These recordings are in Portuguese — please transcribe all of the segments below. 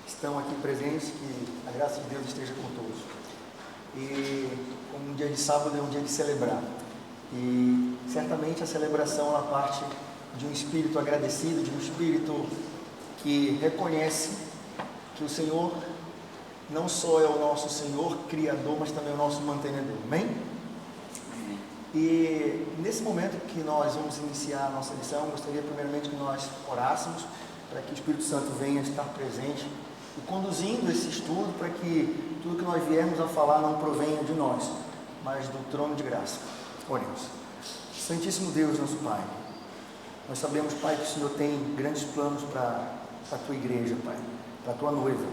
estão aqui presentes, que a graça de Deus esteja com todos. E como um dia de sábado é um dia de celebrar. E certamente a celebração ela parte de um espírito agradecido, de um espírito que reconhece que o Senhor não só é o nosso Senhor, Criador, mas também é o nosso mantenedor. Amém? E nesse momento que nós vamos iniciar a nossa lição, gostaria primeiramente que nós orássemos para que o Espírito Santo venha estar presente e conduzindo esse estudo para que tudo que nós viermos a falar não provenha de nós, mas do trono de graça. Oremos. Santíssimo Deus, nosso Pai, nós sabemos, Pai, que o Senhor tem grandes planos para a Tua igreja, Pai, para a Tua noiva.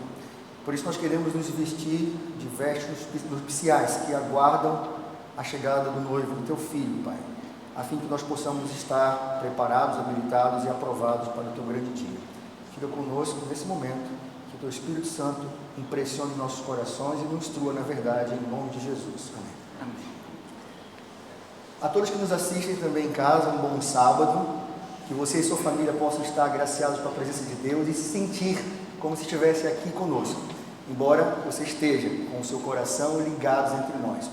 Por isso nós queremos nos vestir de vestes nupciais que aguardam a chegada do noivo, do Teu Filho, Pai, a fim que nós possamos estar preparados, habilitados e aprovados para o Teu grande dia. Fica conosco nesse momento, que o Teu Espírito Santo impressione nossos corações e nos instrua na verdade, em nome de Jesus. Amém. Amém. A todos que nos assistem também em casa, um bom sábado, que você e sua família possam estar agraciados com a presença de Deus e se sentir como se estivesse aqui conosco, embora você esteja com o seu coração ligados entre nós.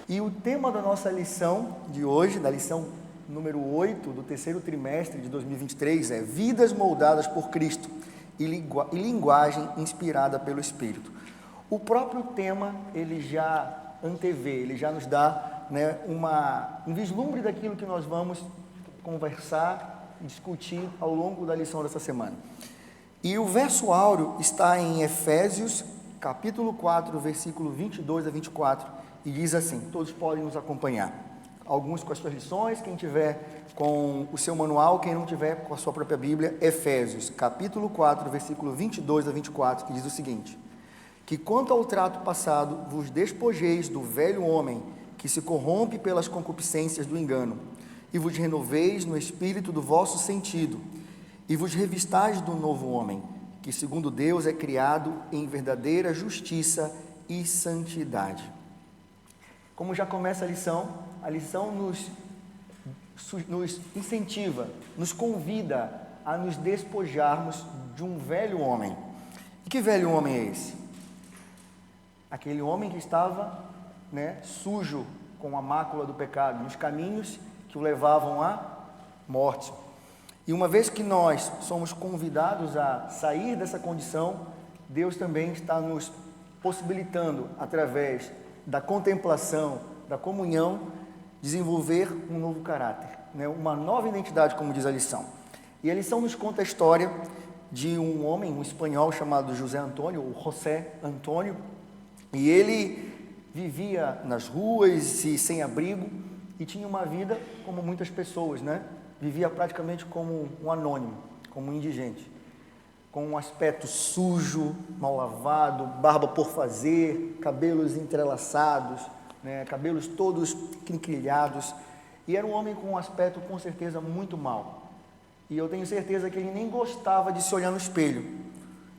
E o tema da nossa lição de hoje, da lição número 8 do terceiro trimestre de 2023, é Vidas moldadas por Cristo e linguagem inspirada pelo Espírito. O próprio tema, ele já antevê, ele já nos dá, né, um vislumbre daquilo que nós vamos conversar e discutir ao longo da lição dessa semana. E o verso áureo está em Efésios, capítulo 4, versículo 22 a 24, e diz assim, todos podem nos acompanhar, alguns com as suas lições, quem tiver com o seu manual, quem não tiver com a sua própria Bíblia, Efésios, capítulo 4, versículo 22 a 24, que diz o seguinte: que quanto ao trato passado, vos despojeis do velho homem, que se corrompe pelas concupiscências do engano, e vos renoveis no espírito do vosso sentido, e vos revistais do novo homem, que segundo Deus é criado em verdadeira justiça e santidade. Como já começa a lição nos incentiva, nos convida a nos despojarmos de um velho homem. E que velho homem é esse? Aquele homem que estava, sujo com a mácula do pecado, nos caminhos que o levavam à morte. E uma vez que nós somos convidados a sair dessa condição, Deus também está nos possibilitando, através da contemplação, da comunhão, desenvolver um novo caráter, uma nova identidade, como diz a lição. E a lição nos conta a história de um homem, um espanhol chamado José Antônio, ou José Antônio, e ele vivia nas ruas e sem abrigo, e tinha uma vida como muitas pessoas, vivia praticamente como um anônimo, como um indigente, com um aspecto sujo, mal lavado, barba por fazer, cabelos entrelaçados, cabelos todos quinquilhados, e era um homem com um aspecto com certeza muito mau, e eu tenho certeza que ele nem gostava de se olhar no espelho.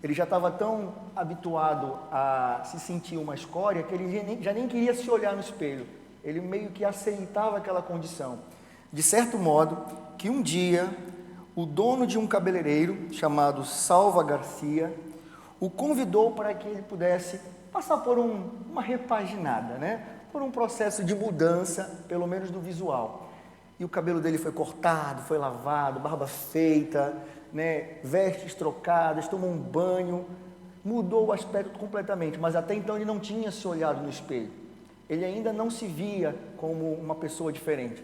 Ele já estava tão habituado a se sentir uma escória que ele já nem queria se olhar no espelho, ele meio que aceitava aquela condição, de certo modo que um dia o dono de um cabeleireiro chamado Salva Garcia o convidou para que ele pudesse passar por uma repaginada, por um processo de mudança, pelo menos do visual. E o cabelo dele foi cortado, foi lavado, barba feita, vestes trocadas, tomou um banho, mudou o aspecto completamente, mas até então ele não tinha se olhado no espelho. Ele ainda não se via como uma pessoa diferente.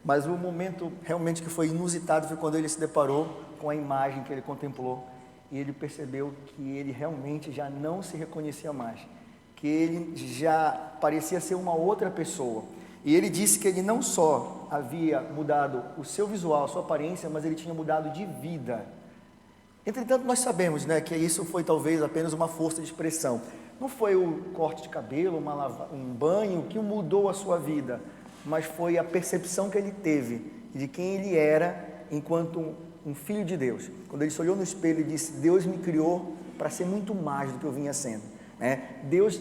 Mas o momento realmente que foi inusitado foi quando ele se deparou com a imagem que ele contemplou e ele percebeu que ele realmente já não se reconhecia mais, que ele já parecia ser uma outra pessoa. E ele disse que ele não só havia mudado o seu visual, a sua aparência, mas ele tinha mudado de vida. Entretanto, nós sabemos, que isso foi talvez apenas uma força de expressão. Não foi o corte de cabelo, um banho que mudou a sua vida, mas foi a percepção que ele teve de quem ele era enquanto um filho de Deus. Quando ele se olhou no espelho e disse: Deus me criou para ser muito mais do que eu vinha sendo. Deus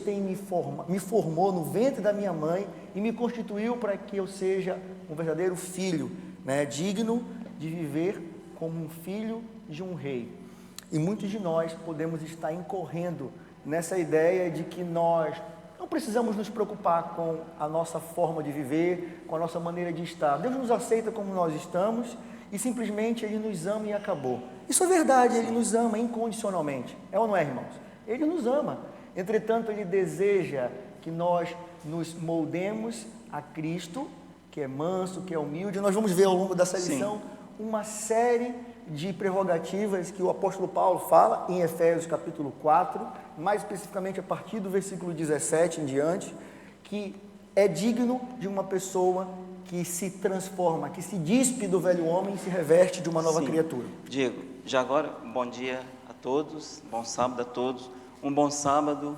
me formou no ventre da minha mãe e me constituiu para que eu seja um verdadeiro filho, digno de viver como um filho de um rei. E muitos de nós podemos estar incorrendo nessa ideia de que nós não precisamos nos preocupar com a nossa forma de viver, com a nossa maneira de estar. Deus nos aceita como nós estamos e simplesmente Ele nos ama e acabou. Isso é verdade, Ele nos ama incondicionalmente. É ou não é, irmãos? Ele nos ama. Entretanto, Ele deseja que nós nos moldemos a Cristo, que é manso, que é humilde. Nós vamos ver ao longo dessa lição uma série de prerrogativas que o apóstolo Paulo fala em Efésios capítulo 4, mais especificamente a partir do versículo 17 em diante, que é digno de uma pessoa que se transforma, que se despe do velho homem e se reveste de uma nova criatura. Diego, já agora, bom dia a todos, bom sábado a todos, um bom sábado.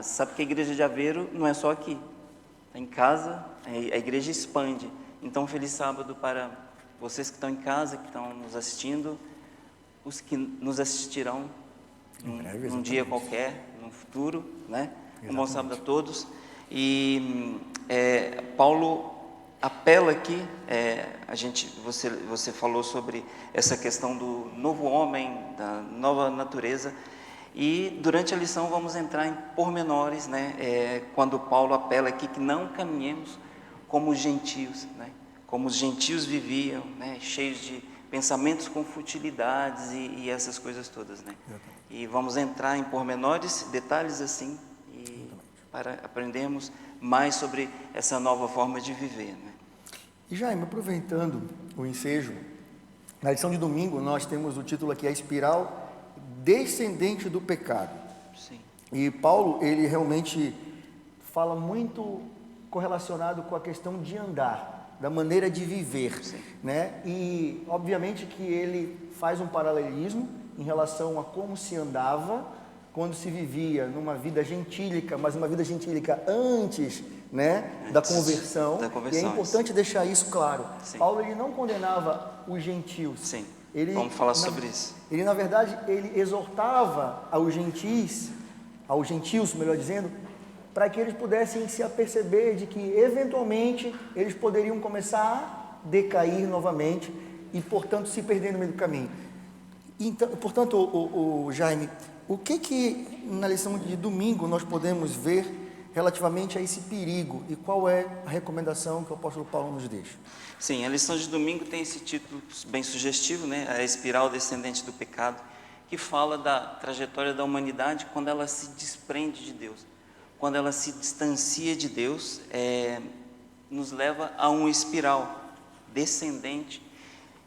Sabe que a igreja de Aveiro não é só aqui, em casa, a igreja expande. Então, feliz sábado para vocês que estão em casa, que estão nos assistindo, os que nos assistirão num dia qualquer, no futuro, né? Um bom sábado a todos. E Paulo apela aqui, você falou sobre essa questão do novo homem, da nova natureza, e durante a lição vamos entrar em pormenores, né? Quando Paulo apela aqui que não caminhemos como os gentios, né? Como os gentios viviam, né? Cheios de pensamentos com futilidades e essas coisas todas, né? E vamos entrar em pormenores, detalhes assim, para aprendermos mais sobre essa nova forma de viver, né? E Jaime, aproveitando o ensejo, na lição de domingo nós temos o título aqui, a espiral descendente do pecado. Sim. E Paulo, ele realmente fala muito correlacionado com a questão de andar, da maneira de viver, né? E obviamente que ele faz um paralelismo em relação a como se andava quando se vivia numa vida gentílica, mas uma vida gentílica antes, né, da conversão. E é importante deixar isso claro. Sim. Paulo, ele não condenava os gentios. Sim. Vamos falar sobre isso. Ele, na verdade, ele exortava aos gentios, melhor dizendo, para que eles pudessem se aperceber de que, eventualmente, eles poderiam começar a decair novamente e, portanto, se perder no meio do caminho. Então, portanto, Jaime, o que na lição de domingo nós podemos ver relativamente a esse perigo e qual é a recomendação que o apóstolo Paulo nos deixa? Sim, a lição de domingo tem esse título bem sugestivo, né? A espiral descendente do pecado, que fala da trajetória da humanidade quando ela se desprende de Deus. Quando ela se distancia de Deus, nos leva a uma espiral descendente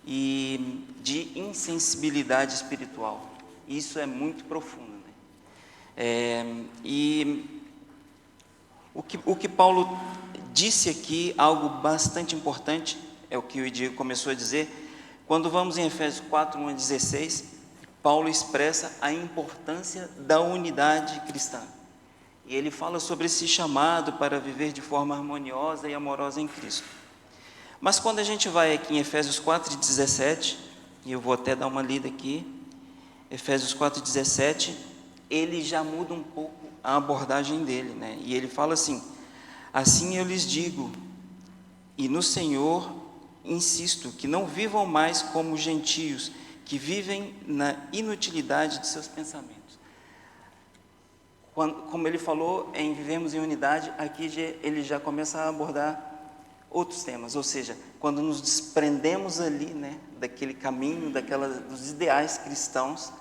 e de insensibilidade espiritual. Isso é muito profundo, né? E o que Paulo disse aqui, algo bastante importante, é o que o Diego começou a dizer. Quando vamos em Efésios 4, 1 a 16, Paulo expressa a importância da unidade cristã. E ele fala sobre esse chamado para viver de forma harmoniosa e amorosa em Cristo. Mas quando a gente vai aqui em Efésios 4, 17, e eu vou até dar uma lida aqui, Efésios 4, 17, ele já muda um pouco a abordagem dele, né? E ele fala assim: assim eu lhes digo, e no Senhor insisto, que não vivam mais como gentios, que vivem na inutilidade de seus pensamentos. Como ele falou em vivermos em unidade, aqui ele já começa a abordar outros temas, ou seja, quando nos desprendemos ali, né, daquele caminho, dos ideais cristãos,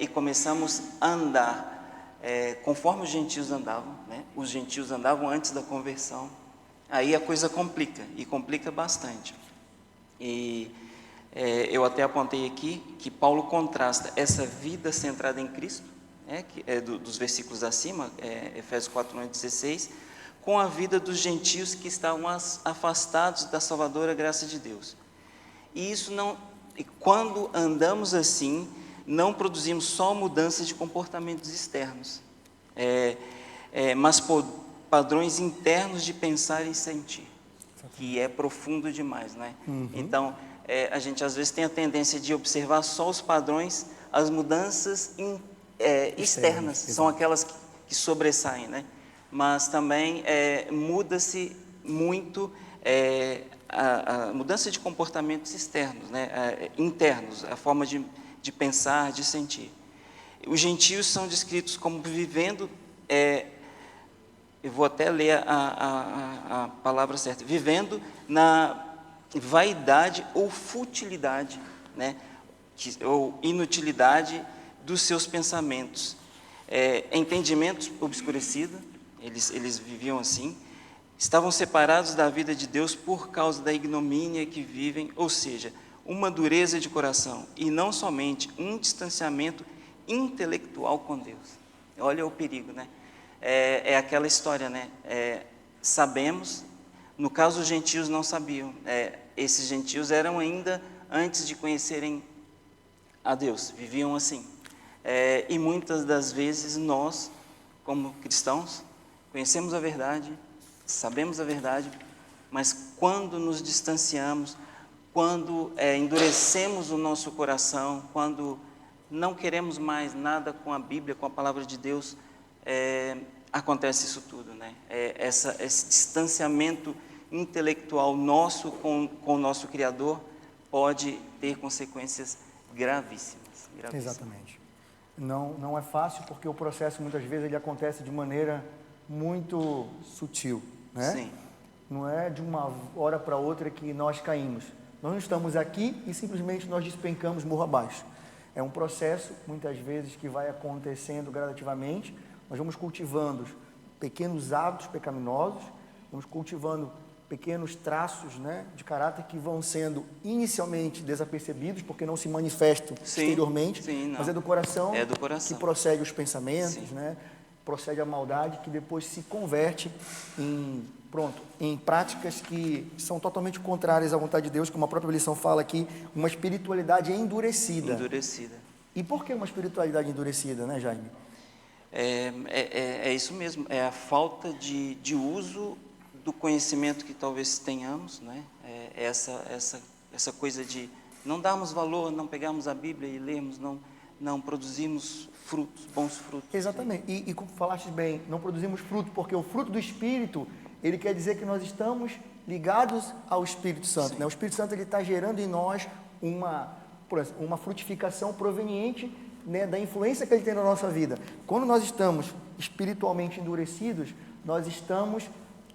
e começamos a andar conforme os gentios andavam, né? Os gentios andavam antes da conversão, aí a coisa complica, e complica bastante. E eu até apontei aqui que Paulo contrasta essa vida centrada em Cristo, que é dos versículos acima, Efésios 4, 9 e 16, com a vida dos gentios que estavam afastados da salvadora graça de Deus. E quando andamos assim, não produzimos só mudanças de comportamentos externos, mas padrões internos de pensar e sentir, que é profundo demais, né? Então, a gente às vezes tem a tendência de observar só os padrões, as mudanças externas, são aquelas que sobressaem, né? Mas também muda-se muito a mudança de comportamentos externos, né? Internos, a forma de de pensar, de sentir. Os gentios são descritos como vivendo, eu vou até ler a palavra certa, vivendo na vaidade ou futilidade, né? Ou inutilidade dos seus pensamentos. Entendimento obscurecido, eles viviam assim, estavam separados da vida de Deus por causa da ignomínia que vivem, ou seja, uma dureza de coração, e não somente um distanciamento intelectual com Deus. Olha o perigo, né? É aquela história, né? Sabemos, no caso os gentios não sabiam, esses gentios eram ainda antes de conhecerem a Deus, viviam assim. E muitas das vezes nós, como cristãos, conhecemos a verdade, sabemos a verdade, mas quando nos distanciamos, quando endurecemos o nosso coração, quando não queremos mais nada com a Bíblia, com a palavra de Deus, acontece isso tudo, né? Esse distanciamento intelectual nosso com o nosso Criador pode ter consequências gravíssimas. Exatamente. Não é fácil, porque o processo muitas vezes ele acontece de maneira muito sutil, né? Sim. Não é de uma hora para outra que nós caímos. Nós não estamos aqui e simplesmente nós despencamos morro abaixo. É um processo, muitas vezes, que vai acontecendo gradativamente. Nós vamos cultivando pequenos hábitos pecaminosos, vamos cultivando pequenos traços, né, de caráter que vão sendo inicialmente desapercebidos, porque não se manifestam exteriormente, mas é do coração que procede os pensamentos, né, procede a maldade, que depois se converte em práticas que são totalmente contrárias à vontade de Deus, como a própria lição fala aqui, uma espiritualidade endurecida. E por que uma espiritualidade endurecida, né, Jaime? É isso mesmo, é a falta de uso do conhecimento que talvez tenhamos, né? Essa coisa de não darmos valor, não pegarmos a Bíblia e lermos, não produzimos frutos, bons frutos. Exatamente, e como falaste bem, não produzimos fruto, porque o fruto do Espírito, ele quer dizer que nós estamos ligados ao Espírito Santo, né? O Espírito Santo, ele está gerando em nós uma frutificação proveniente, né, da influência que ele tem na nossa vida. Quando nós estamos espiritualmente endurecidos, nós estamos,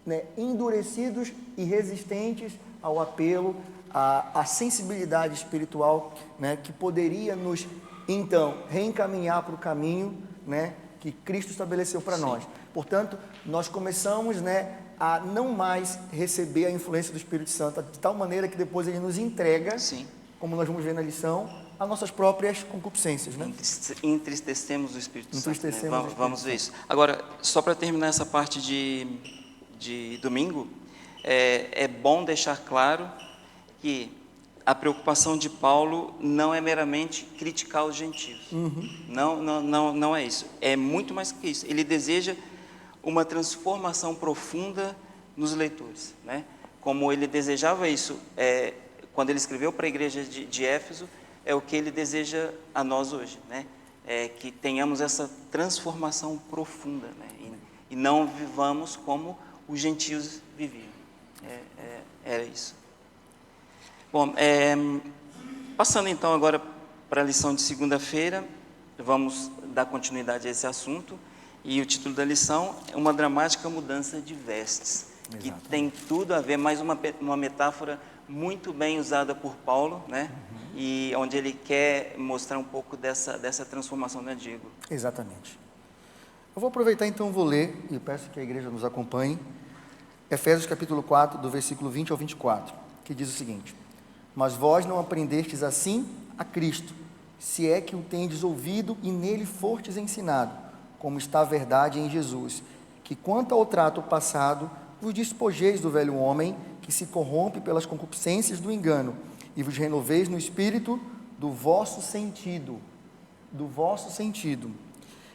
né, endurecidos e resistentes ao apelo, à sensibilidade espiritual, né, que poderia nos, então, reencaminhar para o caminho, né, que Cristo estabeleceu para nós. Portanto, nós começamos, né, a não mais receber a influência do Espírito Santo, de tal maneira que depois ele nos entrega, como nós vamos ver na lição, as nossas próprias concupiscências, né? Entristecemos o Espírito Santo, né? Vamos ver isso. Agora, só para terminar essa parte de domingo, é bom deixar claro que a preocupação de Paulo não é meramente criticar os gentios. Não é isso. É muito mais que isso. Ele deseja uma transformação profunda nos leitores, né? Como ele desejava isso quando ele escreveu para a igreja de Éfeso, é o que ele deseja a nós hoje, né? Que tenhamos essa transformação profunda, né? E não vivamos como os gentios viviam. Era isso. Bom, passando então agora para a lição de segunda-feira, vamos dar continuidade a esse assunto, e o título da lição é uma dramática mudança de vestes, que tem tudo a ver, mais uma metáfora muito bem usada por Paulo, né? E onde ele quer mostrar um pouco dessa transformação, né, Diego? Exatamente. Eu vou aproveitar então, vou ler, e peço que a igreja nos acompanhe, Efésios capítulo 4, do versículo 20 ao 24, que diz o seguinte: mas vós não aprendestes assim a Cristo, se é que o tendes ouvido e nele fortes ensinado, como está a verdade em Jesus, que quanto ao trato passado, vos despojeis do velho homem, que se corrompe pelas concupiscências do engano, e vos renoveis no espírito do vosso sentido,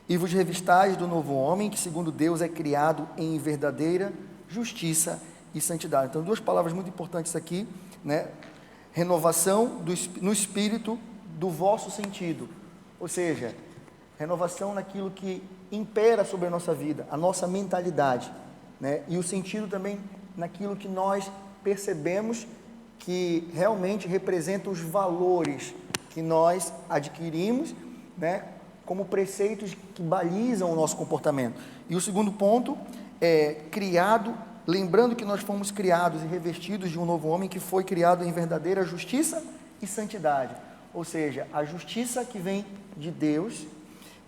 e vos revistais do novo homem, que segundo Deus é criado em verdadeira justiça e santidade. Então, duas palavras muito importantes aqui, né? Renovação no espírito do vosso sentido, ou seja, renovação naquilo que impera sobre a nossa vida, a nossa mentalidade, né? E o sentido também naquilo que nós percebemos que realmente representa os valores que nós adquirimos, né, como preceitos que balizam o nosso comportamento. E o segundo ponto é criado, lembrando que nós fomos criados e revestidos de um novo homem que foi criado em verdadeira justiça e santidade. Ou seja, a justiça que vem de Deus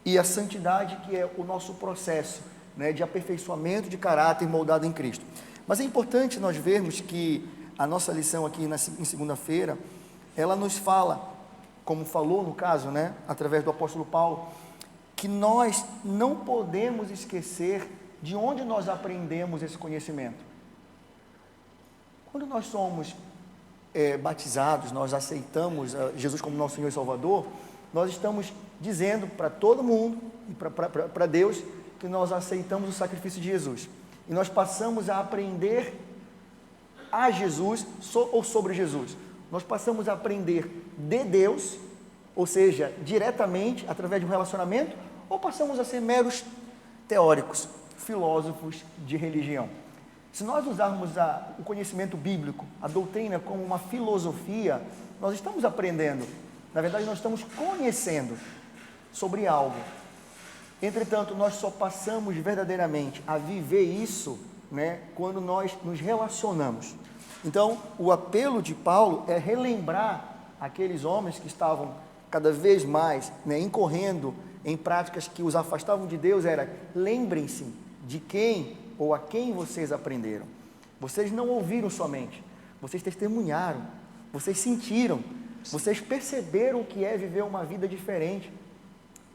e a santidade que é o nosso processo, né, de aperfeiçoamento de caráter moldado em Cristo. Mas é importante nós vermos que a nossa lição aqui em segunda-feira, ela nos fala, como falou no caso, né, através do apóstolo Paulo, que nós não podemos esquecer de onde nós aprendemos esse conhecimento. Quando nós somos batizados, nós aceitamos Jesus como nosso Senhor e Salvador, nós estamos dizendo para todo mundo e para Deus que nós aceitamos o sacrifício de Jesus. E nós passamos a aprender a Jesus ou sobre Jesus. Nós passamos a aprender de Deus, ou seja, diretamente, através de um relacionamento, ou passamos a ser meros teóricos, filósofos de religião. Se nós usarmos o conhecimento bíblico, a doutrina, como uma filosofia, nós estamos aprendendo. Na verdade, nós estamos conhecendo sobre algo. Entretanto, nós só passamos verdadeiramente a viver isso, né, quando nós nos relacionamos. Então, o apelo de Paulo é relembrar aqueles homens que estavam cada vez mais, né, incorrendo em práticas que os afastavam de Deus, lembrem-se de quem ou a quem vocês aprenderam. Vocês não ouviram somente, vocês testemunharam, vocês sentiram, vocês perceberam o que é viver uma vida diferente.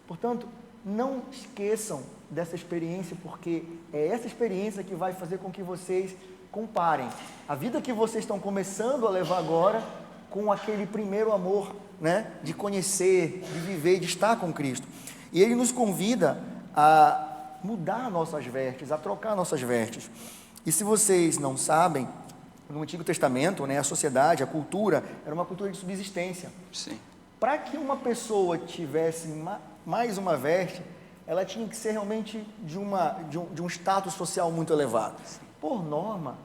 Portanto, não esqueçam dessa experiência, porque é essa experiência que vai fazer com que vocês comparem a vida que vocês estão começando a levar agora com aquele primeiro amor, né, de conhecer, de viver, de estar com Cristo. E Ele nos convida a mudar nossas vestes, a trocar nossas vestes. E se vocês não sabem, no Antigo Testamento, né, a sociedade, a cultura, era uma cultura de subsistência. Sim. Para que uma pessoa tivesse mais uma veste, ela tinha que ser realmente de um status social muito elevado. Por norma,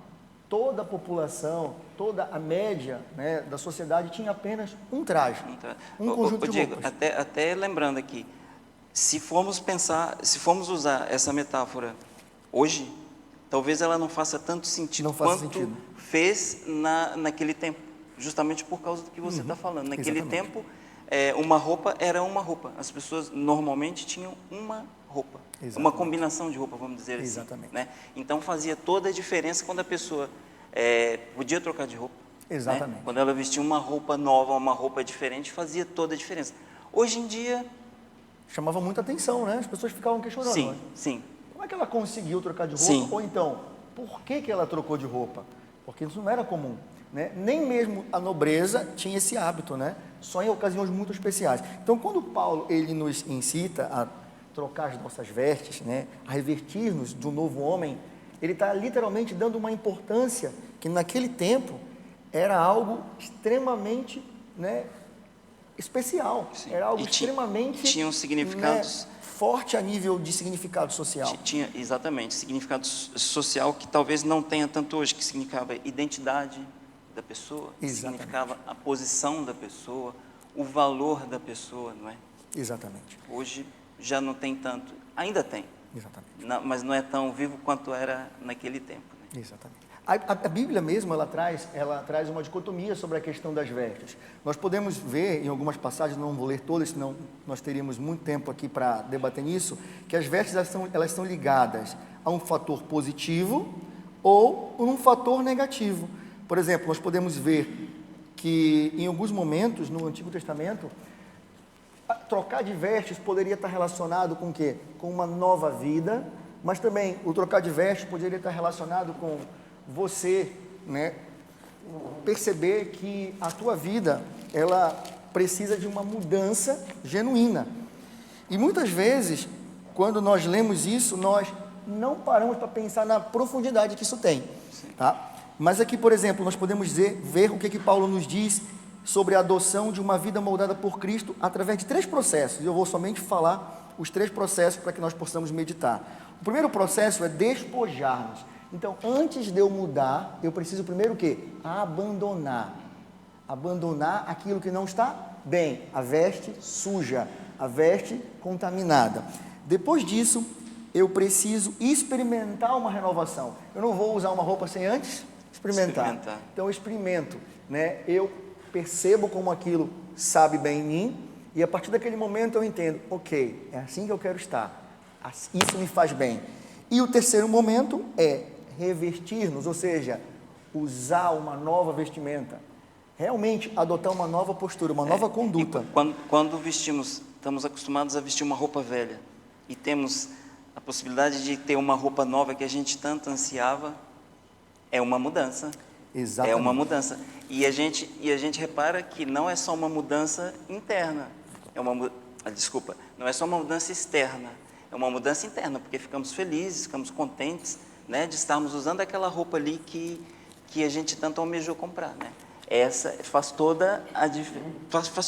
toda a população, toda a média, né, da sociedade tinha apenas um traje, um conjunto de Diego, roupas. até lembrando aqui, se formos usar essa metáfora hoje, talvez ela não faça tanto sentido quanto fez naquele tempo, justamente por causa do que você está falando. Naquele tempo, uma roupa era uma roupa. As pessoas normalmente tinham uma roupa, uma combinação de roupa, vamos dizer assim. Exatamente. Né? Então fazia toda a diferença quando a pessoa podia trocar de roupa. Exatamente. Né? Quando ela vestia uma roupa nova, uma roupa diferente, fazia toda a diferença. Hoje em dia... chamava muita atenção, né? As pessoas ficavam questionando. Sim, sim. Como é que ela conseguiu trocar de roupa? Sim. Ou então, por que ela trocou de roupa? Porque isso não era comum, né? Nem mesmo a nobreza tinha esse hábito, né? Só em ocasiões muito especiais. Então, quando Paulo ele nos incita a trocar as nossas vestes, né? A revestir-nos de um novo homem, ele está literalmente dando uma importância que naquele tempo era algo extremamente, né, especial. Sim. Era algo extremamente... tinham significados... né, forte a nível de significado social. Tinha, exatamente, significado social que talvez não tenha tanto hoje, que significava identidade da pessoa, significava a posição da pessoa, o valor da pessoa, não é? Exatamente. Hoje já não tem tanto, ainda tem, exatamente, mas não é tão vivo quanto era naquele tempo. Né? Exatamente. A Bíblia mesmo, ela traz uma dicotomia sobre a questão das vestes. Nós podemos ver em algumas passagens, não vou ler todas, senão nós teríamos muito tempo aqui para debater nisso, que as vestes elas são ligadas a um fator positivo ou um fator negativo. Por exemplo, nós podemos ver que em alguns momentos no Antigo Testamento, trocar de vestes poderia estar relacionado com o quê? Com uma nova vida, mas também o trocar de vestes poderia estar relacionado com você, né, perceber que a tua vida, ela precisa de uma mudança genuína. E muitas vezes, quando nós lemos isso, nós não paramos para pensar na profundidade que isso tem, tá? Mas aqui, por exemplo, nós podemos ver o que Paulo nos diz sobre a adoção de uma vida moldada por Cristo através de 3 processos. Eu vou somente falar os 3 processos para que nós possamos meditar. O primeiro processo é despojar-nos. Então, antes de eu mudar, eu preciso primeiro o quê? Abandonar aquilo que não está bem, a veste suja, a veste contaminada. Depois disso, eu preciso experimentar uma renovação. Eu não vou usar uma roupa sem antes experimentar. Então eu experimento, né? Eu percebo como aquilo sabe bem em mim e a partir daquele momento eu entendo, ok, é assim que eu quero estar. Isso me faz bem. E o terceiro momento é revestir-nos, ou seja, usar uma nova vestimenta. Realmente adotar uma nova postura, uma nova conduta. Quando vestimos, estamos acostumados a vestir uma roupa velha e temos a possibilidade de ter uma roupa nova que a gente tanto ansiava, é uma mudança. Exatamente. É uma mudança. E a gente repara que não é só uma mudança interna, não é só uma mudança externa, é uma mudança interna, porque ficamos felizes, ficamos contentes, né, de estarmos usando aquela roupa ali que a gente tanto almejou comprar, né? Essa faz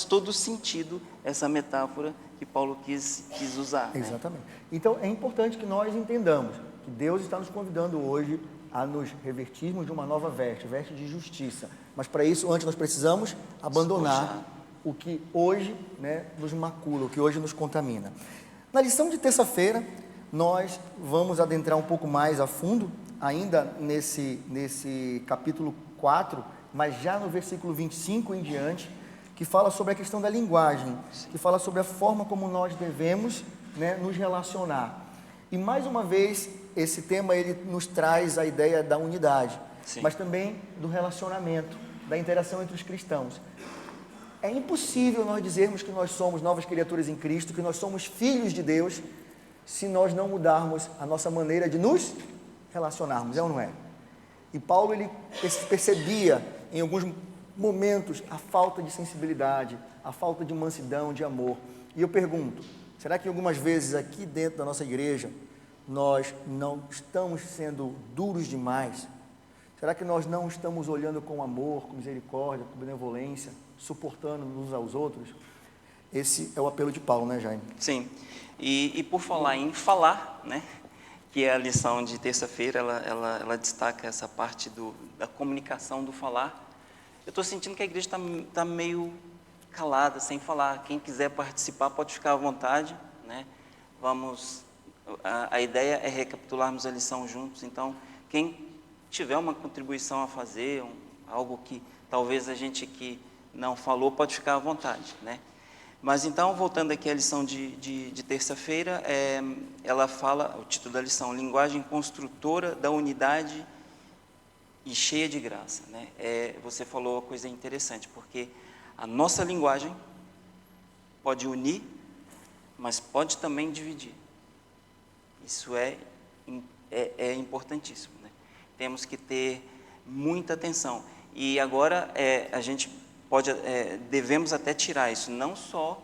todo o sentido essa metáfora que Paulo quis usar. Exatamente. Né? Então é importante que nós entendamos que Deus está nos convidando hoje a nos revestirmos de uma nova veste de justiça. Mas para isso, antes nós precisamos abandonar o que hoje, né, nos macula, o que hoje nos contamina. Na lição de terça-feira, nós vamos adentrar um pouco mais a fundo, ainda nesse capítulo 4, mas já no versículo 25 em diante, que fala sobre a questão da linguagem, que fala sobre a forma como nós devemos, né, nos relacionar. E mais uma vez, esse tema ele nos traz a ideia da unidade, mas também do relacionamento, da interação entre os cristãos. É impossível nós dizermos que nós somos novas criaturas em Cristo, que nós somos filhos de Deus, se nós não mudarmos a nossa maneira de nos relacionarmos, é ou não é? E Paulo ele percebia em alguns momentos a falta de sensibilidade, a falta de mansidão, de amor. E eu pergunto, será que algumas vezes aqui dentro da nossa igreja nós não estamos sendo duros demais? Será que nós não estamos olhando com amor, com misericórdia, com benevolência, suportando uns aos outros? Esse é o apelo de Paulo, né, Jaime? Sim. E por falar em falar, né, que é a lição de terça-feira, ela destaca essa parte da comunicação, do falar. Eu estou sentindo que a igreja está meio calada, sem falar. Quem quiser participar pode ficar à vontade, né? A ideia é recapitularmos a lição juntos. Então, quem tiver uma contribuição a fazer, algo que talvez a gente que não falou, pode ficar à vontade, né? Mas então, voltando aqui à lição de terça-feira, ela fala, o título da lição, linguagem construtora da unidade e cheia de graça, né? Você falou uma coisa interessante, porque a nossa linguagem pode unir, mas pode também dividir. Isso é importantíssimo, né? Temos que ter muita atenção. E agora a gente devemos até tirar isso, não só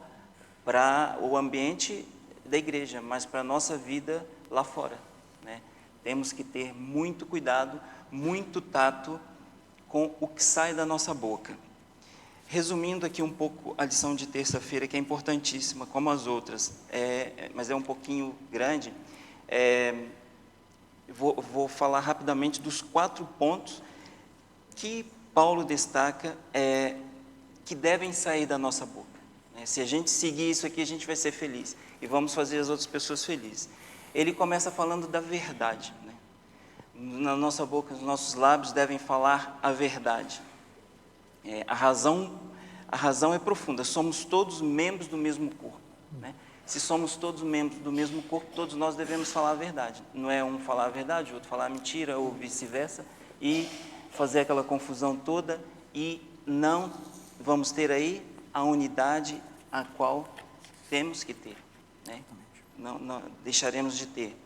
para o ambiente da igreja, mas para a nossa vida lá fora, né? Temos que ter muito cuidado, muito tato com o que sai da nossa boca. Resumindo aqui um pouco a lição de terça-feira, que é importantíssima, como as outras, mas é um pouquinho grande, vou falar rapidamente dos 4 pontos que Paulo destaca que devem sair da nossa boca, né? Se a gente seguir isso aqui, a gente vai ser feliz e vamos fazer as outras pessoas felizes. Ele começa falando da verdade, né? Na nossa boca, os nossos lábios devem falar a verdade. A razão é profunda. Somos todos membros do mesmo corpo, né? Se somos todos membros do mesmo corpo, todos nós devemos falar a verdade. Não é um falar a verdade, o outro falar a mentira ou vice-versa e fazer aquela confusão toda, e não vamos ter aí a unidade a qual temos que ter, né? Não deixaremos de ter.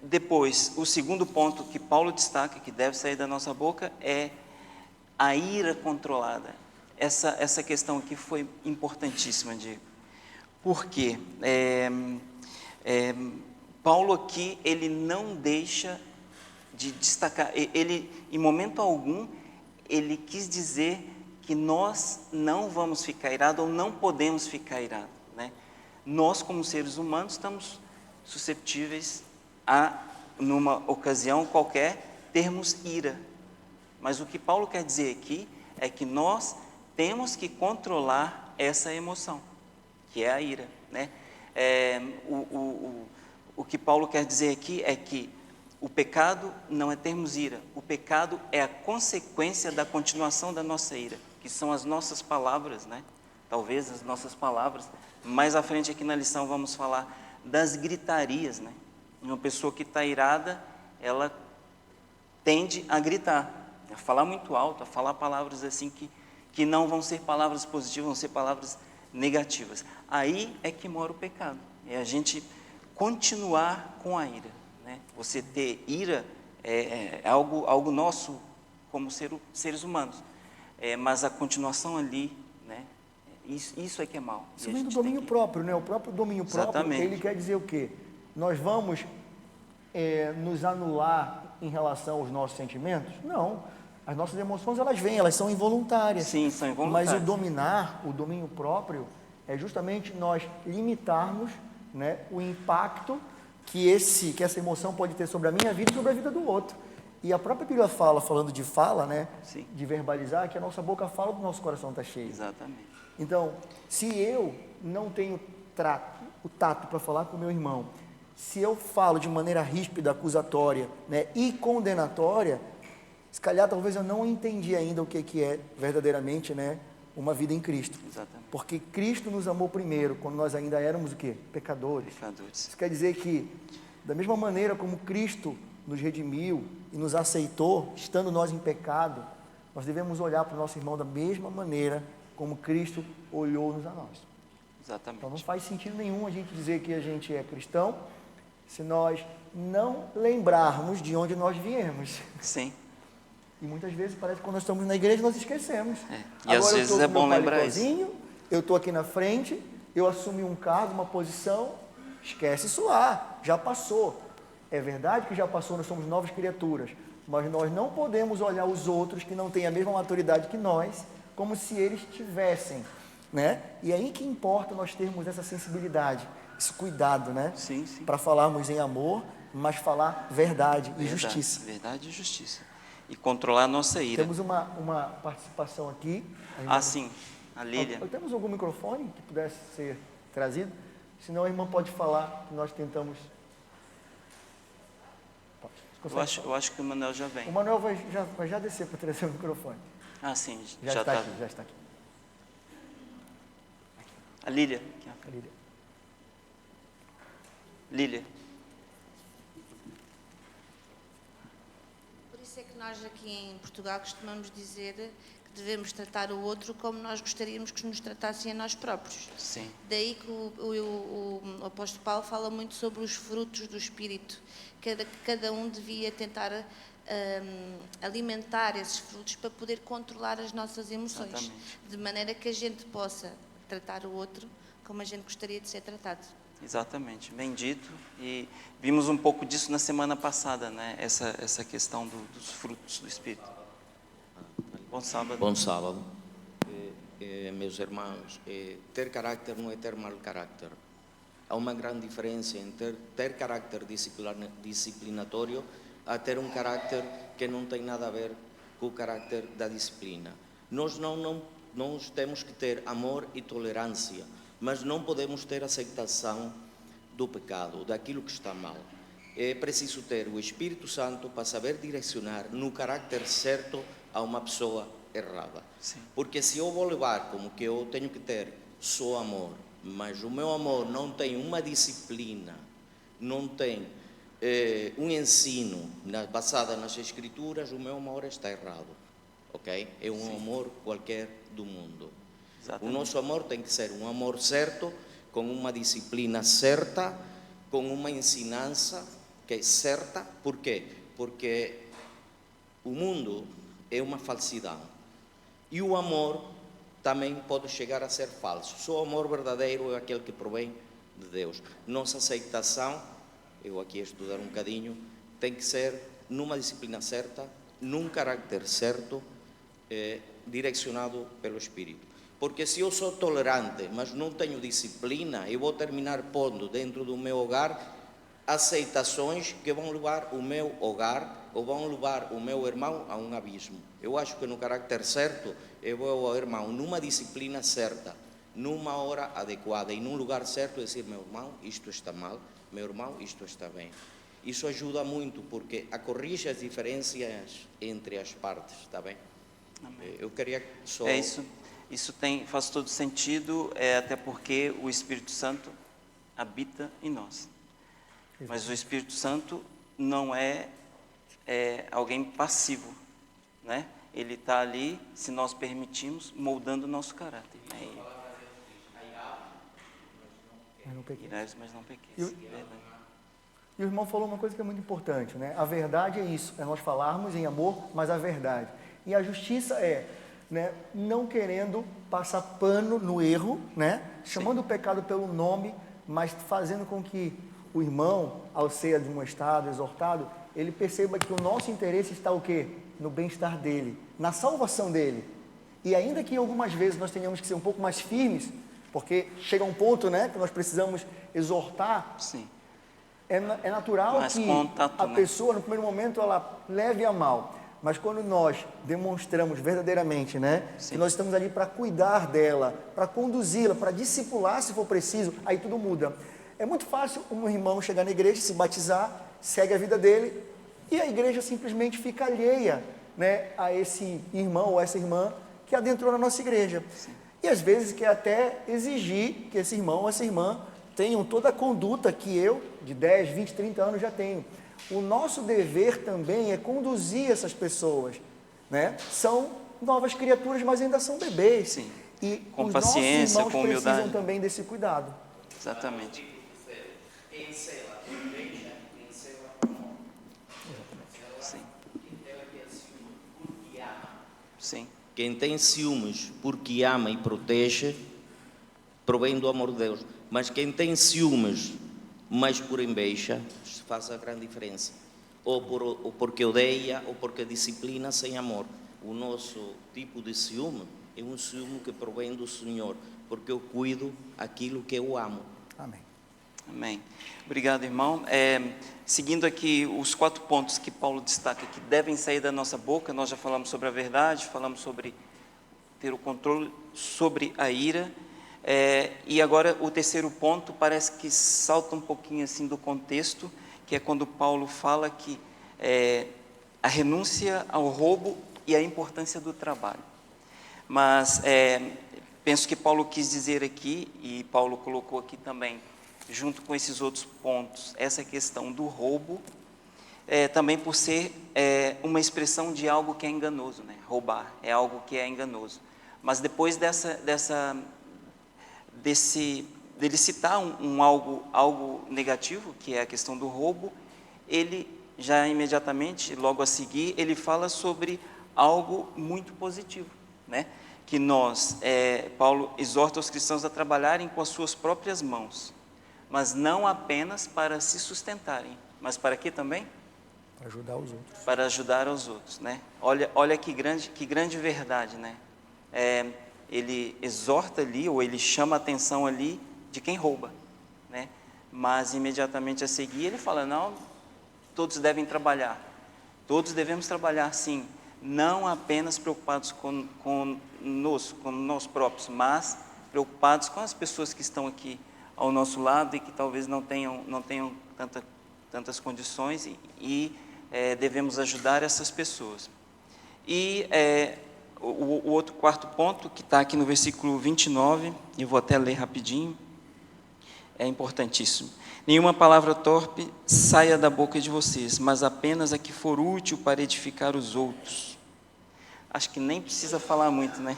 Depois, o segundo ponto que Paulo destaca, que deve sair da nossa boca, é a ira controlada. Essa questão aqui foi importantíssima, Diego. Por quê? Paulo aqui, ele não deixa de destacar, ele, em momento algum, ele quis dizer que nós não vamos ficar irados ou não podemos ficar irados, né? Nós, como seres humanos, estamos susceptíveis a, numa ocasião qualquer, termos ira. Mas o que Paulo quer dizer aqui é que nós temos que controlar essa emoção, que é a ira, né? O que Paulo quer dizer aqui é que o pecado não é termos ira, o pecado é a consequência da continuação da nossa ira, que são as nossas palavras, né? Talvez as nossas palavras. Mais à frente aqui na lição vamos falar das gritarias, né? Uma pessoa que está irada, ela tende a gritar, a falar muito alto, a falar palavras assim que não vão ser palavras positivas, vão ser palavras negativas. Aí é que mora o pecado, é a gente continuar com a ira, né? Você ter ira é algo nosso como seres humanos, mas a continuação ali, né? Isso é que é mal. Isso vem do domínio próprio, né? O próprio domínio próprio, ele quer dizer o quê? Nós vamos nos anular em relação aos nossos sentimentos? Não. As nossas emoções, elas vêm, elas são involuntárias. Sim, são involuntárias. Mas o domínio próprio, é justamente nós limitarmos, né, o impacto que essa emoção pode ter sobre a minha vida e sobre a vida do outro. E a própria Bíblia falando de fala, né, sim, de verbalizar, que a nossa boca fala, o nosso coração está cheio. Exatamente. Então, se eu não tenho o tato para falar com o meu irmão, se eu falo de maneira ríspida, acusatória, né, e condenatória, se calhar talvez eu não entendi ainda o que é verdadeiramente, né, uma vida em Cristo. Exatamente. Porque Cristo nos amou primeiro, quando nós ainda éramos o quê? Pecadores. Isso quer dizer que, da mesma maneira como Cristo nos redimiu e nos aceitou, estando nós em pecado, nós devemos olhar para o nosso irmão da mesma maneira como Cristo olhou-nos a nós. Exatamente. Então não faz sentido nenhum a gente dizer que a gente é cristão se nós não lembrarmos de onde nós viemos. Sim. E muitas vezes parece que quando nós estamos na igreja nós esquecemos. E às vezes é bom lembrar isso. Eu estou aqui na frente, eu assumi um cargo, uma posição, esquece isso lá, já passou. É verdade que já passou, nós somos novas criaturas, mas nós não podemos olhar os outros que não têm a mesma maturidade que nós, como se eles tivessem, né? E aí que importa nós termos essa sensibilidade, esse cuidado, né? Sim, sim. Para falarmos em amor, mas falar verdade e justiça. Verdade e justiça. E controlar a nossa ira. Temos uma participação aqui. Sim, a Lília. Temos algum microfone que pudesse ser trazido? Senão a irmã pode falar, que nós tentamos... Eu acho que o Manuel já vem. O Manuel vai já descer para trazer o microfone. Sim, já está aqui, já está aqui. A Lília. A Lília. Lília. Por isso é que nós aqui em Portugal costumamos dizer que devemos tratar o outro como nós gostaríamos que nos tratassem a nós próprios. Sim. Daí que o apóstolo Paulo fala muito sobre os frutos do Espírito. Cada um devia tentar alimentar esses frutos para poder controlar as nossas emoções. Exatamente. De maneira que a gente possa tratar o outro como a gente gostaria de ser tratado. Exatamente, bem dito. E vimos um pouco disso na semana passada, né? Essa questão dos frutos do Espírito. Bom sábado. Bom sábado. Meus irmãos, ter carácter não é ter mau carácter. Há uma grande diferença entre ter carácter disciplinatório a ter um carácter que não tem nada a ver com o carácter da disciplina. Nós temos que ter amor e tolerância, mas não podemos ter aceitação do pecado, daquilo que está mal. É preciso ter o Espírito Santo para saber direcionar no carácter certo a uma pessoa errada. Sim. Porque se eu vou levar como que eu tenho que ter só amor, mas o meu amor não tem uma disciplina, não tem um ensino basado nas Escrituras, o meu amor está errado, ok? É um amor qualquer do mundo. Exatamente. O nosso amor tem que ser um amor certo, com uma disciplina certa, com uma ensinança que é certa. Por quê? Porque o mundo é uma falsidade e o amor também pode chegar a ser falso. Só o amor verdadeiro é aquele que provém de Deus. Nossa aceitação, eu aqui a estudar um bocadinho, tem que ser numa disciplina certa, num carácter certo, direcionado pelo Espírito. Porque se eu sou tolerante, mas não tenho disciplina, eu vou terminar pondo dentro do meu hogar aceitações que vão levar o meu hogar ou vão levar o meu irmão a um abismo. Eu acho que no carácter certo, eu vou ao irmão numa disciplina certa, numa hora adequada e num lugar certo, dizer: meu irmão, isto está mal, meu irmão, isto está bem. Isso ajuda muito, porque corrige as diferenças entre as partes, está bem? Amém. Eu queria só... Isso faz todo sentido, até porque o Espírito Santo habita em nós. Mas o Espírito Santo não é alguém passivo, né? Ele está ali, se nós permitirmos, moldando o nosso caráter. Mas não pequei. Irás, mas não pequeis. E o irmão falou uma coisa que é muito importante, né? A verdade é isso, é nós falarmos em amor, mas a verdade. E a justiça é, né, não querendo passar pano no erro, né? Chamando o pecado pelo nome, mas fazendo com que o irmão, ao ser admoestado, exortado, ele perceba que o nosso interesse está o quê? No bem-estar dele, na salvação dele. E ainda que algumas vezes nós tenhamos que ser um pouco mais firmes, porque chega um ponto, né, que nós precisamos exortar. Sim. É natural mais que contato, a pessoa, no primeiro momento, ela leve a mal. Mas quando nós demonstramos verdadeiramente, né, que nós estamos ali para cuidar dela, para conduzi-la, para discipular se for preciso, aí tudo muda. É muito fácil um irmão chegar na igreja, se batizar, segue a vida dele, e a igreja simplesmente fica alheia, né, a esse irmão ou essa irmã que adentrou na nossa igreja. Sim. E às vezes quer até exigir que esse irmão ou essa irmã tenham toda a conduta que eu, de 10, 20, 30 anos, já tenho. O nosso dever também é conduzir essas pessoas, né? São novas criaturas, mas ainda são bebês. Sim. E com os paciência, nossos irmãos com humildade, precisam também desse cuidado. Exatamente. Sim. Sim. Quem tem ciúmes porque ama e protege, provém do amor de Deus. Mas quem tem ciúmes, mas por inveja, faz a grande diferença. Ou porque odeia, ou porque disciplina sem amor. O nosso tipo de ciúme é um ciúme que provém do Senhor, porque eu cuido aquilo que eu amo. Amém. Amém. Obrigado, irmão. Seguindo aqui os 4 pontos que Paulo destaca que devem sair da nossa boca, nós já falamos sobre a verdade, falamos sobre ter o controle sobre a ira, e agora o terceiro ponto parece que salta um pouquinho assim do contexto, que é quando Paulo fala que a renúncia ao roubo e a importância do trabalho. Mas penso que Paulo quis dizer aqui, e Paulo colocou aqui também, junto com esses outros pontos, essa questão do roubo, também por ser uma expressão de algo que é enganoso, né? Roubar é algo que é enganoso. Mas depois dele citar algo negativo, que é a questão do roubo, ele já imediatamente, logo a seguir, ele fala sobre algo muito positivo, né? Que Paulo exorta os cristãos a trabalharem com as suas próprias mãos, mas não apenas para se sustentarem, mas para quê também? Para ajudar os outros. Para ajudar aos outros, né? Olha que grande verdade, né? Ele exorta ali, ou ele chama a atenção ali de quem rouba, né? Mas imediatamente a seguir ele fala, não, todos devem trabalhar, todos devemos trabalhar sim, não apenas preocupados com nós próprios, mas preocupados com as pessoas que estão aqui ao nosso lado e que talvez não tenham tantas condições e devemos ajudar essas pessoas. E o outro quarto ponto, que está aqui no versículo 29, eu vou até ler rapidinho, é importantíssimo. Nenhuma palavra torpe saia da boca de vocês, mas apenas a que for útil para edificar os outros. Acho que nem precisa falar muito, né?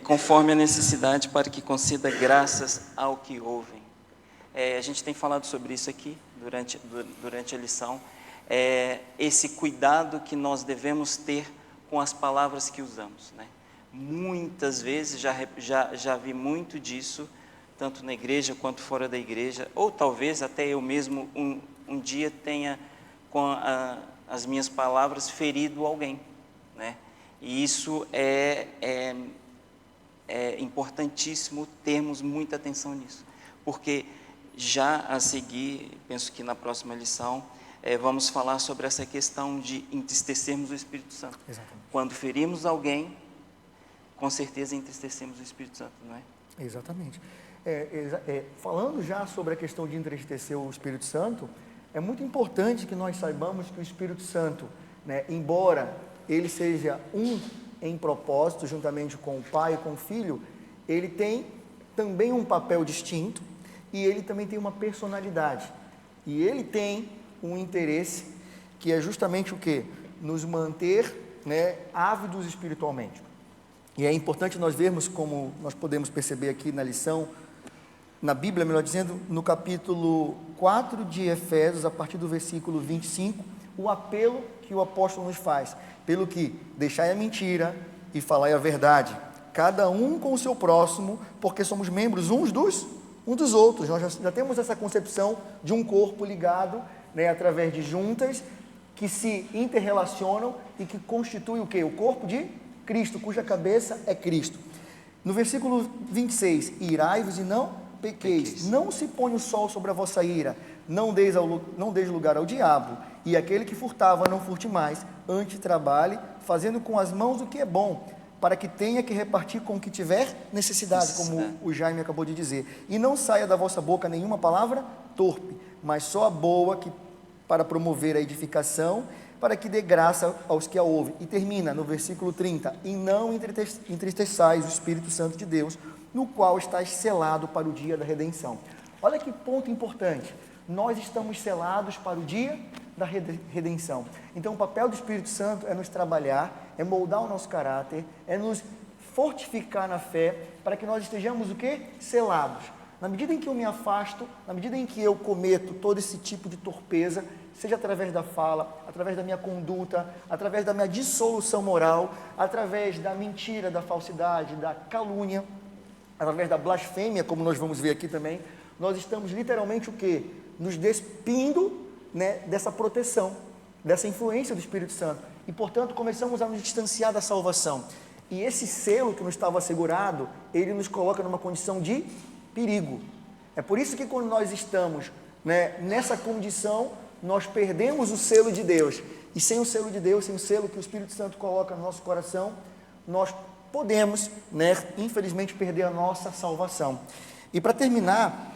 Conforme a necessidade, para que conceda graças ao que ouvem. A gente tem falado sobre isso aqui durante a lição. Esse cuidado que nós devemos ter com as palavras que usamos, né? Muitas vezes já vi muito disso, tanto na igreja quanto fora da igreja, ou talvez até eu mesmo um dia tenha com as minhas palavras ferido alguém, né? E isso é importantíssimo termos muita atenção nisso, porque já a seguir, penso que na próxima lição, vamos falar sobre essa questão de entristecermos o Espírito Santo. Exatamente. Quando ferimos alguém, com certeza entristecemos o Espírito Santo, não é? Exatamente. Falando já sobre a questão de entristecer o Espírito Santo, é muito importante que nós saibamos que o Espírito Santo, né, embora ele seja um em propósito, juntamente com o Pai e com o Filho, ele tem também um papel distinto e ele também tem uma personalidade. E ele tem um interesse que é justamente o quê? Nos manter, né, ávidos espiritualmente. E é importante nós vermos, como nós podemos perceber aqui na lição, na Bíblia, melhor dizendo, no capítulo 4 de Efésios, a partir do versículo 25, o apelo que o apóstolo nos faz, pelo que deixai a mentira e falai a verdade, cada um com o seu próximo, porque somos membros uns dos outros. Nós já temos essa concepção de um corpo ligado, né, através de juntas, que se interrelacionam e que constitui o quê? O corpo de Cristo, cuja cabeça é Cristo. No versículo 26, irai-vos e não pequeis, não se põe o sol sobre a vossa ira, não deis lugar ao diabo, e aquele que furtava não furte mais, antes trabalhe, fazendo com as mãos o que é bom, para que tenha que repartir com o que tiver necessidade, como o Jaime acabou de dizer. E não saia da vossa boca nenhuma palavra torpe, mas só a boa, que para promover a edificação, para que dê graça aos que a ouvem. E termina no versículo 30, e não entristeçais o Espírito Santo de Deus, no qual estás selado para o dia da redenção. Olha que ponto importante, nós estamos selados para o dia da redenção. Então o papel do Espírito Santo é nos trabalhar, é moldar o nosso caráter, é nos fortificar na fé, para que nós estejamos o quê? Selados. Na medida em que eu me afasto, na medida em que eu cometo todo esse tipo de torpeza, seja através da fala, através da minha conduta, através da minha dissolução moral, através da mentira, da falsidade, da calúnia, através da blasfêmia, como nós vamos ver aqui também, nós estamos literalmente o quê? Nos despindo, né, dessa proteção, dessa influência do Espírito Santo. E, portanto, começamos a nos distanciar da salvação. E esse selo que nos estava assegurado, ele nos coloca numa condição de perigo. É por isso que quando nós estamos, né, nessa condição, nós perdemos o selo de Deus. E sem o selo de Deus, sem o selo que o Espírito Santo coloca no nosso coração, nós podemos, né, infelizmente, perder a nossa salvação. E para terminar,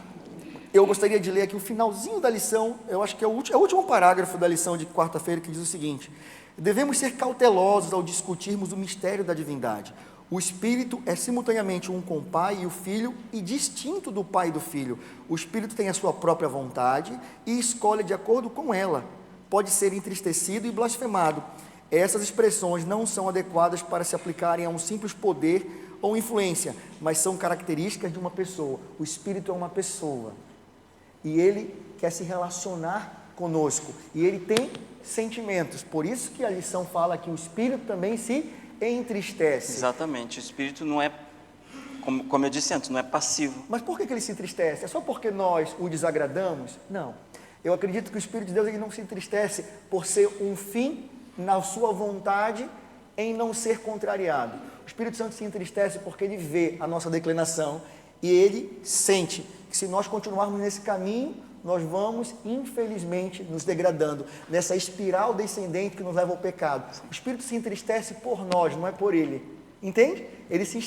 eu gostaria de ler aqui o finalzinho da lição, eu acho que é o último parágrafo da lição de quarta-feira, que diz o seguinte: devemos ser cautelosos ao discutirmos o mistério da divindade. O Espírito é simultaneamente um com o Pai e o Filho e distinto do Pai e do Filho. O Espírito tem a sua própria vontade e escolhe de acordo com ela. Pode ser entristecido e blasfemado. Essas expressões não são adequadas para se aplicarem a um simples poder ou influência, mas são características de uma pessoa. O Espírito é uma pessoa e ele quer se relacionar conosco e ele tem sentimentos. Por isso que a lição fala que o Espírito também se entristece. Exatamente, o Espírito não é, como eu disse antes, não é passivo. Mas por que ele se entristece? É só porque nós o desagradamos? Não. Eu acredito que o Espírito de Deus ele não se entristece por ser um fim na sua vontade em não ser contrariado. O Espírito Santo se entristece porque ele vê a nossa declinação e ele sente que se nós continuarmos nesse caminho, nós vamos, infelizmente, nos degradando, nessa espiral descendente que nos leva ao pecado. O Espírito se entristece por nós, não é por ele. Entende? Ele se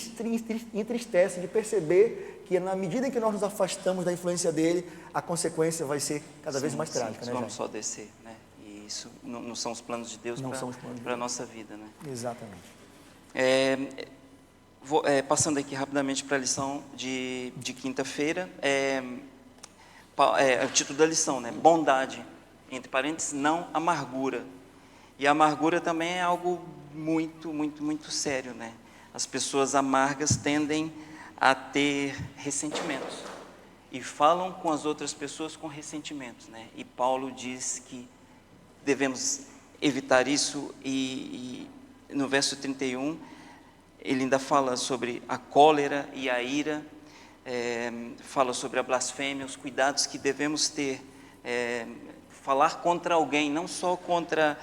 entristece de perceber que, na medida em que nós nos afastamos da influência dele, a consequência vai ser cada vez mais trágica. Né, vamos só descer, né? E isso não são os planos de Deus para a nossa vida, né? Exatamente. Passando aqui rapidamente para a lição de quinta-feira, o título da lição, né? Bondade, entre parênteses, não amargura. E a amargura também é algo muito, muito, muito sério, né? As pessoas amargas tendem a ter ressentimentos e falam com as outras pessoas com ressentimentos, né? E Paulo diz que devemos evitar isso e no verso 31 ele ainda fala sobre a cólera e a ira, fala sobre a blasfêmia, os cuidados que devemos ter, falar contra alguém, não só contra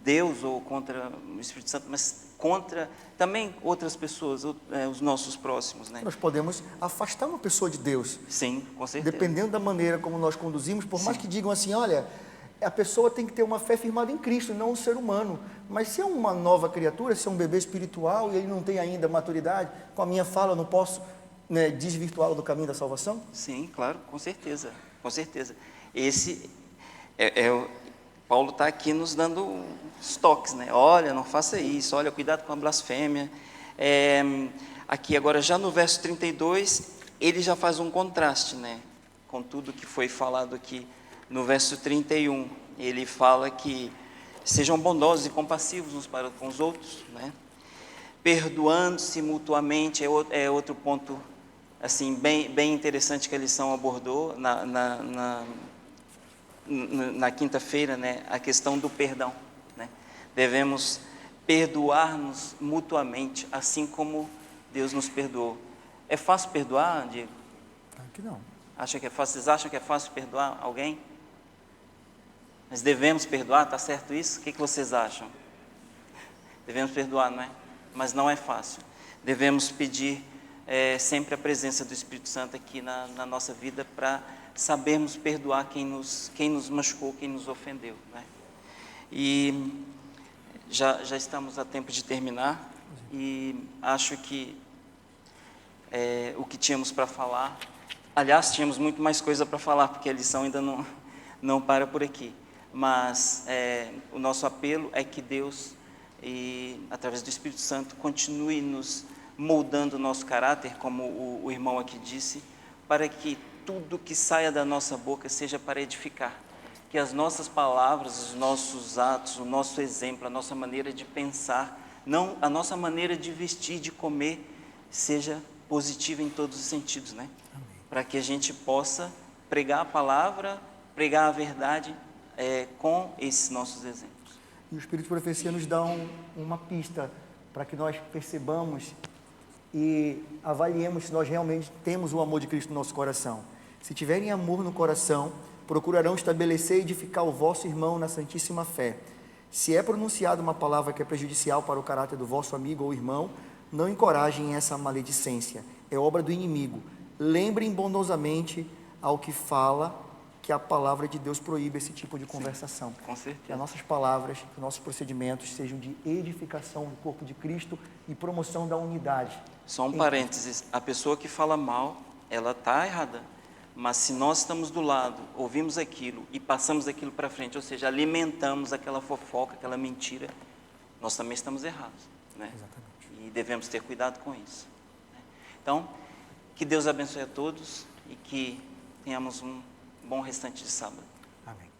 Deus ou contra o Espírito Santo, mas contra também outras pessoas, os nossos próximos, né? Nós podemos afastar uma pessoa de Deus. Sim, com certeza. Dependendo da maneira como nós conduzimos, por mais que digam assim, olha, a pessoa tem que ter uma fé firmada em Cristo, não um ser humano. Mas se é uma nova criatura, se é um bebê espiritual e ele não tem ainda maturidade, com a minha fala eu não posso, né, desvirtuá-lo do caminho da salvação? Sim, claro, com certeza, com certeza. Esse Paulo está aqui nos dando os toques, né? Olha, não faça isso, olha, cuidado com a blasfêmia. Aqui agora, já no verso 32, ele já faz um contraste, né, com tudo que foi falado aqui no verso 31. Ele fala que sejam bondosos e compassivos uns para com os outros, né? Perdoando-se mutuamente, é outro ponto assim, bem interessante que a lição abordou na quinta-feira, né? A questão do perdão, né? Devemos perdoar-nos mutuamente, assim como Deus nos perdoou. É fácil perdoar, Diego? Claro que não. Vocês acham que é fácil perdoar alguém? Mas devemos perdoar, está certo isso? O que vocês acham? Devemos perdoar, não é? Mas não é fácil. Devemos pedir sempre a presença do Espírito Santo aqui na nossa vida para sabermos perdoar quem nos machucou, quem nos ofendeu, né? E já estamos a tempo de terminar e acho que o que tínhamos para falar, aliás, tínhamos muito mais coisa para falar, porque a lição ainda não para por aqui, mas o nosso apelo é que Deus, através do Espírito Santo, continue nos moldando o nosso caráter, como o irmão aqui disse, para que tudo que saia da nossa boca seja para edificar, que as nossas palavras, os nossos atos, o nosso exemplo, a nossa maneira de pensar, a nossa maneira de vestir, de comer, seja positiva em todos os sentidos, né? Para que a gente possa pregar a palavra, pregar a verdade com esses nossos exemplos. E o Espírito de Profecia nos dá uma pista para que nós percebamos e avaliemos se nós realmente temos o amor de Cristo no nosso coração. Se tiverem amor no coração, procurarão estabelecer e edificar o vosso irmão na santíssima fé. Se é pronunciada uma palavra que é prejudicial para o caráter do vosso amigo ou irmão, não encorajem essa maledicência, é obra do inimigo. Lembrem bondosamente ao que fala que a palavra de Deus proíbe esse tipo de conversação. Sim, com certeza. Que as nossas palavras, que nossos procedimentos sejam de edificação do corpo de Cristo e promoção da unidade. Só um parênteses, a pessoa que fala mal, ela está errada, mas se nós estamos do lado, ouvimos aquilo e passamos aquilo para frente, ou seja, alimentamos aquela fofoca, aquela mentira, nós também estamos errados, né? Exatamente. E devemos ter cuidado com isso, né? Então, que Deus abençoe a todos e que tenhamos um bom restante de sábado. Amém.